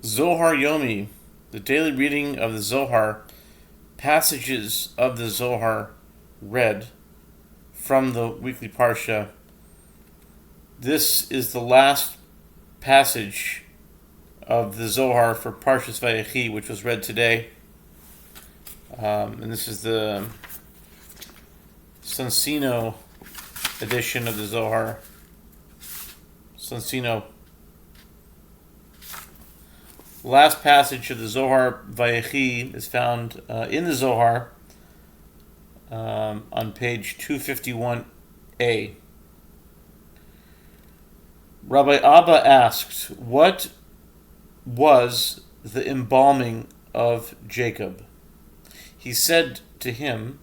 Zohar Yomi, the daily reading of the Zohar, passages of the Zohar read from the weekly Parsha. This is the last passage of the Zohar for Parshas Vayechi, which was read today. And this is the Sonsino edition of the Zohar. Sonsino. The last passage of the Zohar Vayechi is found in the Zohar on page 251a. Rabbi Abba asked, "What was the embalming of Jacob?" He said to him,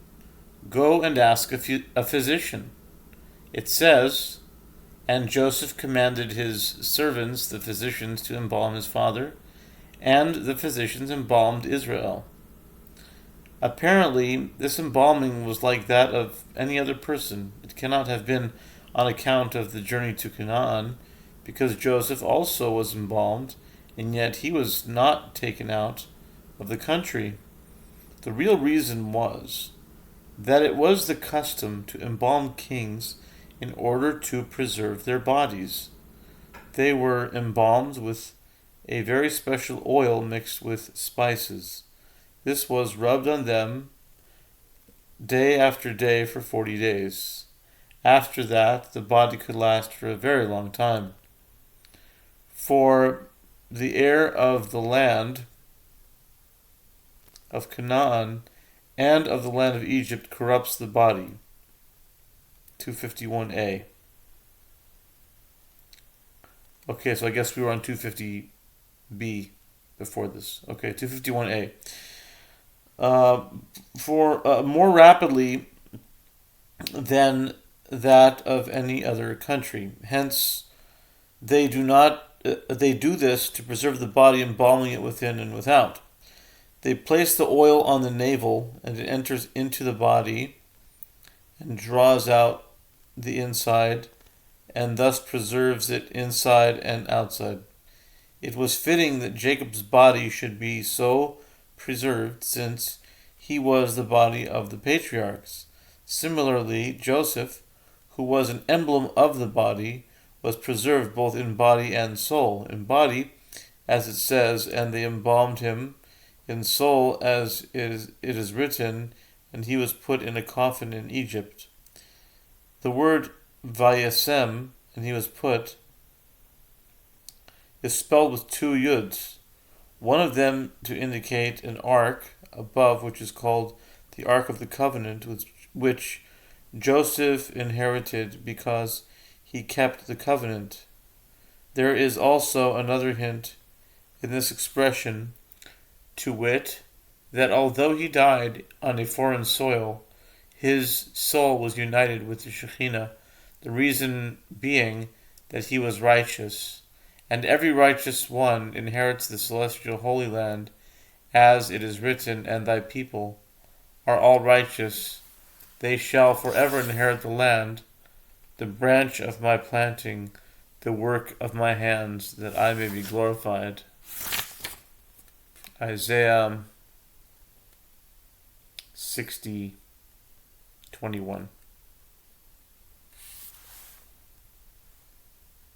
"Go and ask a physician." It says, "And Joseph commanded his servants, the physicians, to embalm his father, and the physicians embalmed Israel." Apparently, this embalming was like that of any other person. It cannot have been on account of the journey to Canaan, because Joseph also was embalmed, and yet he was not taken out of the country. The real reason was that it was the custom to embalm kings in order to preserve their bodies. They were embalmed with a very special oil mixed with spices. This was rubbed on them day after day for 40 days. After that, the body could last for a very long time. For the heir of the land of Canaan and of the land of Egypt corrupts the body. 251a. Okay, so I guess we were on 250b before this. Okay, 251a. For more rapidly than that of any other country. Hence, they do this to preserve the body, embalming it within and without. They place the oil on the navel, and it enters into the body and draws out the inside, and thus preserves it inside and outside. It was fitting that Jacob's body should be so preserved, since he was the body of the patriarchs. Similarly, Joseph, who was an emblem of the body, was preserved both in body and soul. In body, as it says, "And they embalmed him," in soul, as it is written, "And he was put in a coffin in Egypt." The word Vayesem, "and he was put," is spelled with two yuds, one of them to indicate an ark above, which is called the Ark of the Covenant, which Joseph inherited because he kept the covenant. There is also another hint in this expression, to wit, that although he died on a foreign soil, his soul was united with the Shekhinah, the reason being that he was righteous, and every righteous one inherits the celestial Holy Land, as it is written, "And thy people are all righteous. They shall forever inherit the land, the branch of my planting, the work of my hands, that I may be glorified." Isaiah 60:21.